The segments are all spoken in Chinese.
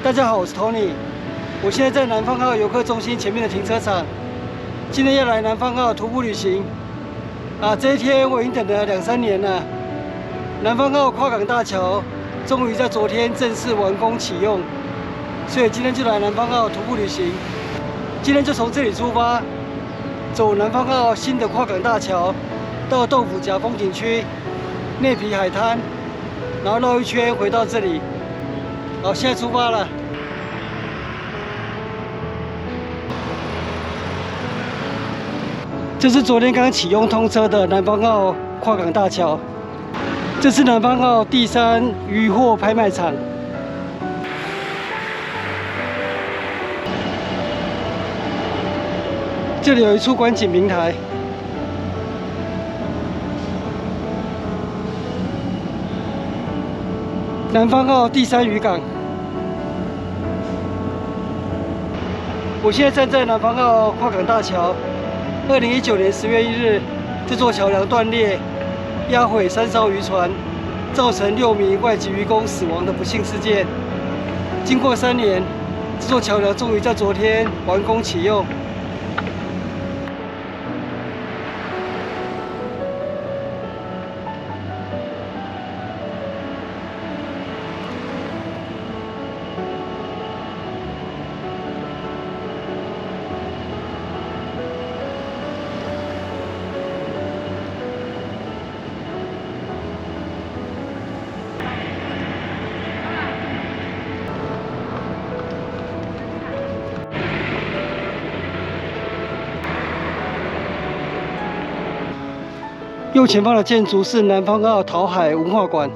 大家好，我是 Tony， 我现在在南方澳游客中心前面的停车场，今天要来南方澳徒步旅行。这一天我已经等了2-3年了。南方澳跨港大桥终于在昨天正式完工启用，所以今天就来南方澳徒步旅行。今天就从这里出发，走南方澳新的跨港大桥，到豆腐夹风景区、内皮海滩，然后绕一圈回到这里。好，现在出发了。这是昨天刚启用通车的南方澳跨港大桥，这是南方澳第3渔货拍卖场。这里有一处观景平台，南方澳第3渔港。我现在站在南方澳跨港大桥。2019年10月1日，这座桥梁断裂，压毁3艘渔船，造成6名外籍渔工死亡的不幸事件。经过3年，这座桥梁终于在昨天完工启用。右前方的建筑是南方澳桃海文化馆，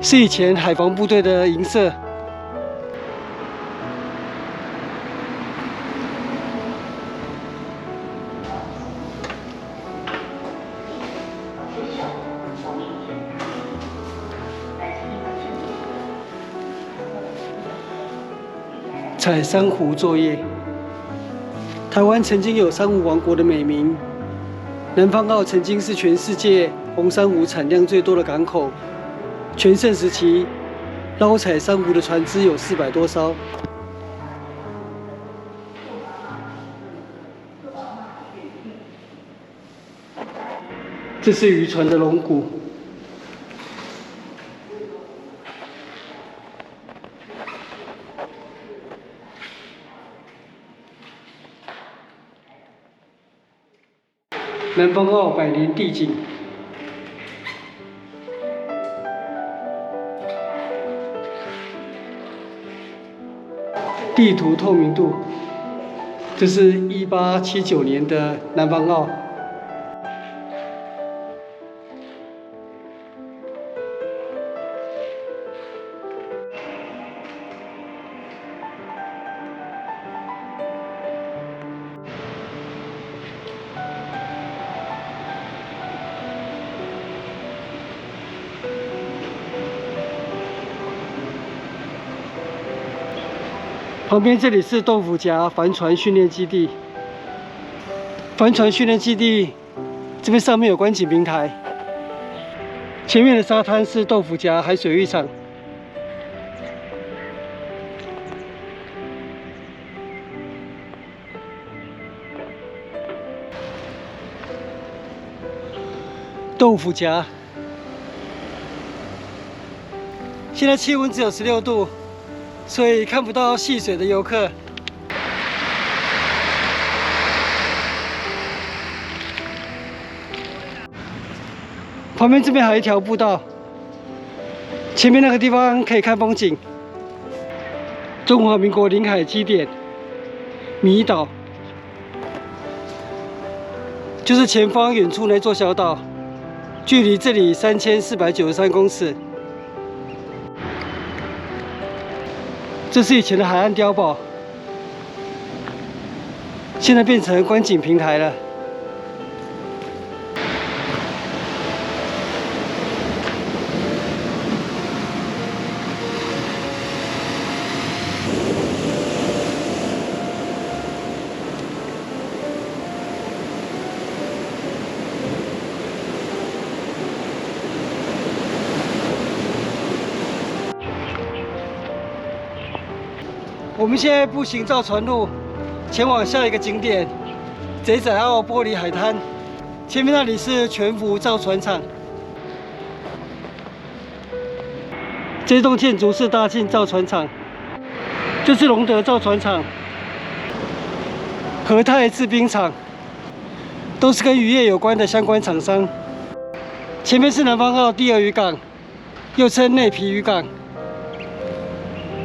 是以前海防部队的营舍。采珊瑚作业。台湾曾经有珊瑚王国的美名。南方澳曾经是全世界红珊瑚产量最多的港口，全盛时期捞采珊瑚的船只有400多艘。这是渔船的龙骨。南方澳百年地景，地图透明度，这是1879年的南方澳。旁边这里是豆腐夹帆船训练基地。帆船训练基地这边上面有观景平台，前面的沙滩是豆腐夹海水浴场。豆腐夹，现在气温只有16度。所以看不到戏水的游客。旁边这边还有一条步道，前面那个地方可以看风景。中华民国领海基点米岛，就是前方远处那座小岛，距离这里3493公尺。这是以前的海岸碉堡，现在变成观景平台了。我们现在步行造船路，前往下一个景点贼仔澳玻璃海滩。前面那里是全福造船厂。这栋建筑是大庆造船厂，这是隆德造船厂、和泰制冰厂，都是跟渔业有关的相关厂商。前面是南方澳第二渔港，又称内皮渔港。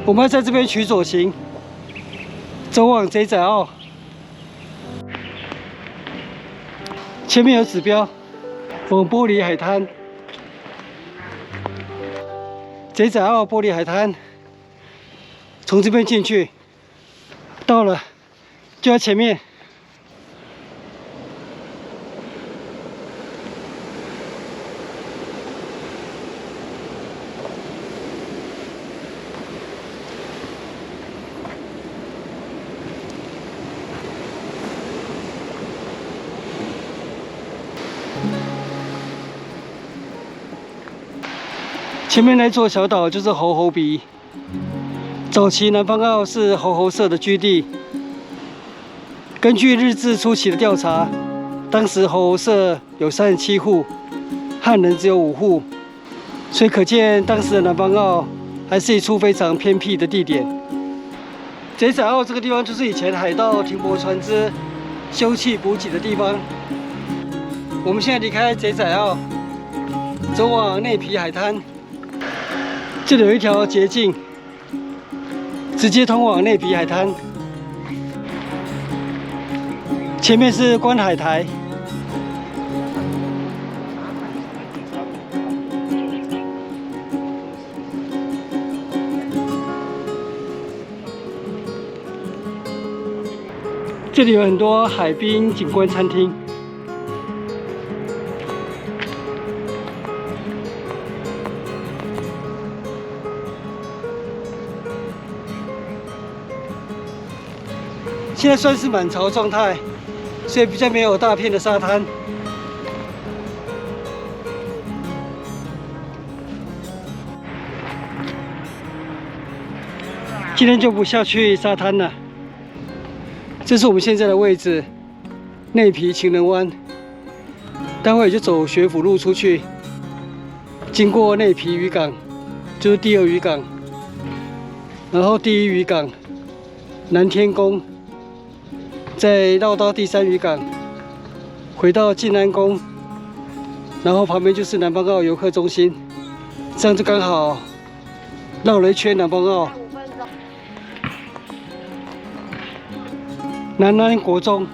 我们要在这边取左行，走往贼仔澳。前面有指标，往玻璃海滩。贼仔澳玻璃海滩，从这边进去，到了，就在前面。前面那座小岛就是猴猴鼻，早期南方澳是猴猴社的居地。根据日治初期的调查，当时猴猴社有37户，汉人只有5户，所以可见当时的南方澳还是一处非常偏僻的地点。贼仔澳这个地方就是以前海盗停泊船只、休憩补给的地方。我们现在离开贼仔澳，走往内皮海滩。这里有一条捷径，直接通往内皮海滩。前面是观海台，这里有很多海滨景观餐厅。现在算是满潮状态，所以比较没有大片的沙滩。今天就不下去沙滩了。这是我们现在的位置，内皮情人湾。待会就走学府路出去，经过内皮渔港，就是第二渔港，然后第一渔港南天宫。再绕到第3渔港，回到静安宫，然后旁边就是南方澳游客中心，这样就刚好绕了一圈南方澳。南安国中、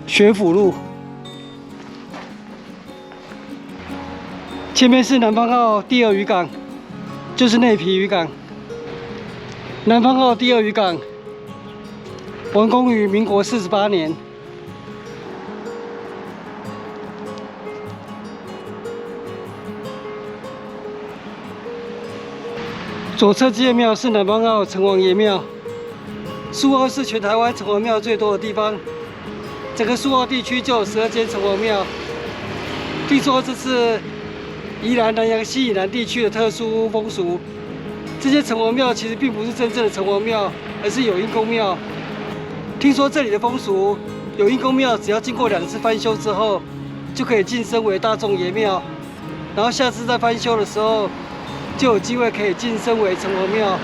学府路，前面是南方澳第二渔港，就是内皮渔港。南方澳第二渔港完工于民国48年。左侧这间庙是南方澳城隍爷庙。苏澳是全台湾城隍庙最多的地方，整个苏澳地区就有12间城隍庙。听说这是宜兰南洋西以南地区的特殊风俗。这些城隍庙其实并不是真正的城隍庙，而是有应公庙。听说这里的风俗，有应公庙只要经过2次翻修之后，就可以晋升为大众爷庙，然后下次再翻修的时候，就有机会可以晋升为城隍庙。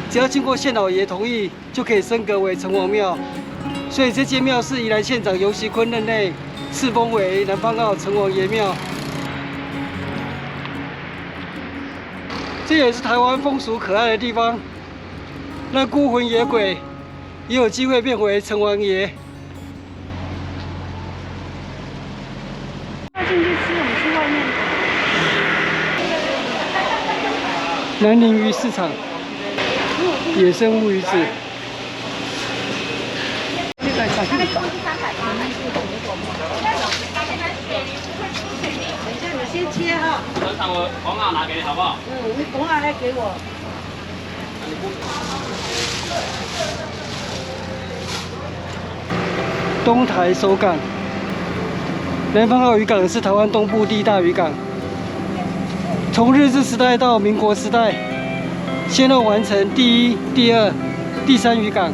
只要经过县老爷同意，就可以升格为城隍庙。所以这间庙是宜兰县长游锡堃任内赐封为南方澳城隍爷庙。这也是台湾风俗可爱的地方，让孤魂野鬼也有机会变回城隍爷。要进去吃，我们去外面。南宁鱼市场，野生乌鱼子。这个小熊狗。你先切哈。黄鸭拿给你好不好？你黄鸭来给我。东台首港，南方澳渔港是台湾东部第一大渔港。从从日治时代到民国时代，先后完成第1、第2、第3渔港。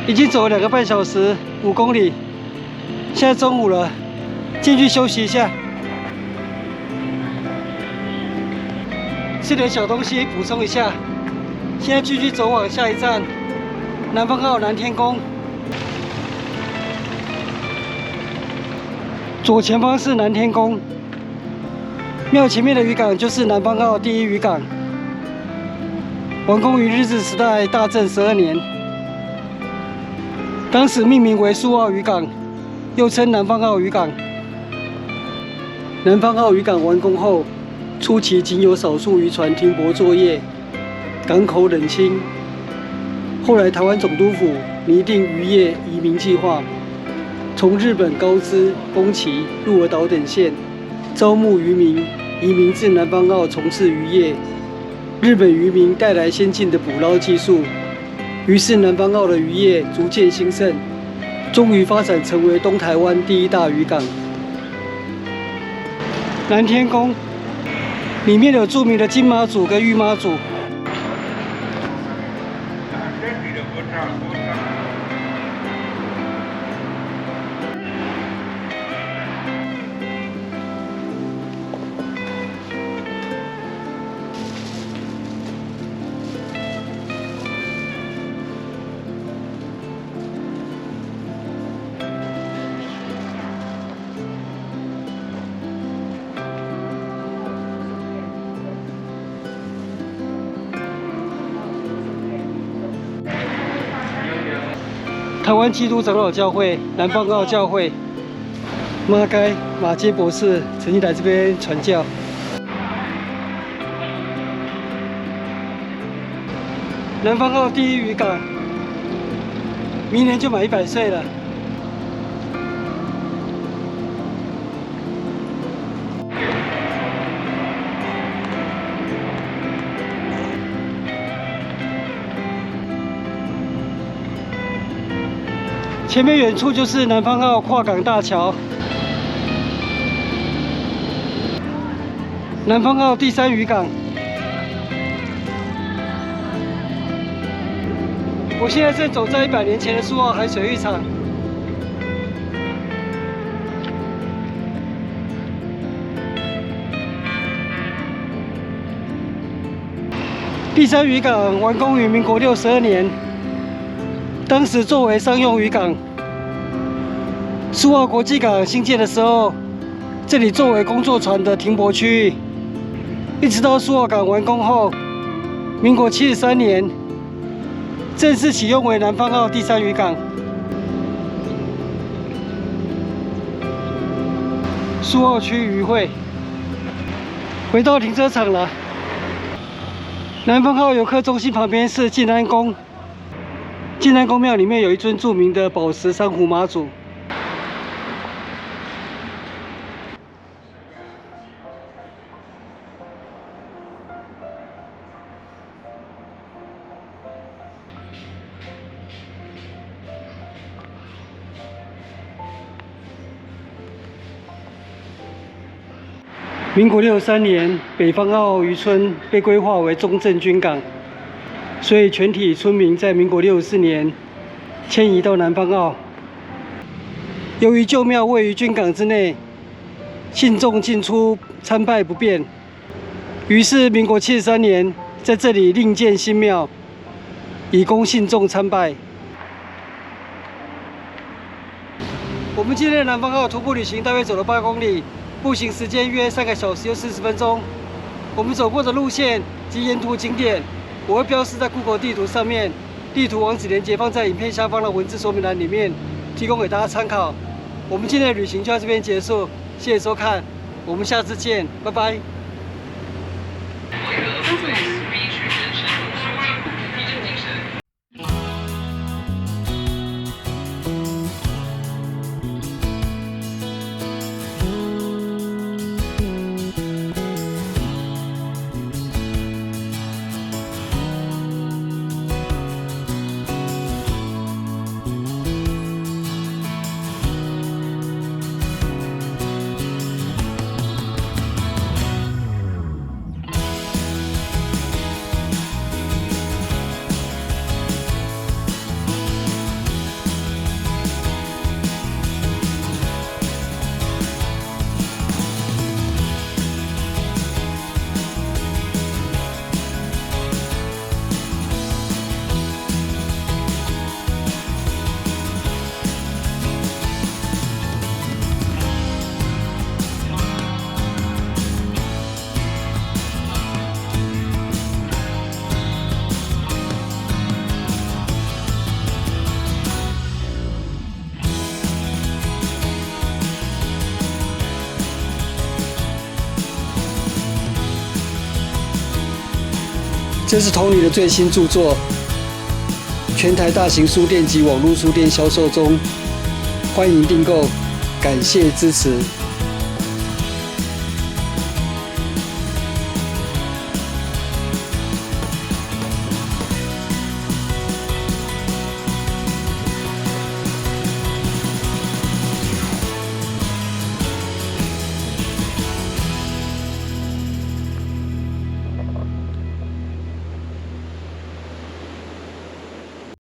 已经走了2个半小时，5公里。现在中午了，进去休息一下，吃点小东西补充一下。现在继续走往下一站，南方澳南天宫。左前方是南天宫，庙前面的渔港就是南方澳第1渔港，完工于日治时代大正12年。当时命名为苏澳渔港，又称南方澳渔港。南方澳渔港完工后，初期仅有少数渔船停泊作业，港口冷清。后来台湾总督府拟定渔业移民计划，从日本高知、宫崎、鹿儿岛等县招募渔民，移民至南方澳从事渔业。日本渔民带来先进的捕捞技术。于是南方澳的渔业逐渐兴盛，终于发展成为东台湾第1大渔港。南天宫里面有著名的金妈祖跟玉妈祖。台湾基督长老教会、南方澳教会、马该马街博士曾经来这边传教。南方澳第1渔港，明年就满100岁了。前面远处就是南方澳跨港大桥，南方澳第3渔港。我现在正走在100年前的苏澳海水浴场。第3渔港完工于民国62年，当时作为商用渔港。苏澳国际港兴建的时候，这里作为工作船的停泊区域，一直到苏澳港完工后，民国73年正式启用为南方澳第3渔港。苏澳区渔会，回到停车场了。南方澳游客中心旁边是静安宫，静安宫庙里面有一尊著名的宝石珊瑚妈祖。民国63年，北方澳渔村被规划为中正军港，所以全体村民在民国64年迁移到南方澳。由于旧庙位于军港之内，信众进出参拜不便，于是民国73年在这里另建新庙，以供信众参拜。我们今天的南方澳徒步旅行大约走了8公里。步行时间约3个小时又40分钟。我们走过的路线及沿途景点，我会标示在 Google 地图上面，地图网址连接放在影片下方的文字说明栏里面，提供给大家参考。我们今天的旅行就到这边结束，谢谢收看，我们下次见，拜拜。这是 Tony 的最新著作，全台大型书店及网络书店销售中，欢迎订购，感谢支持。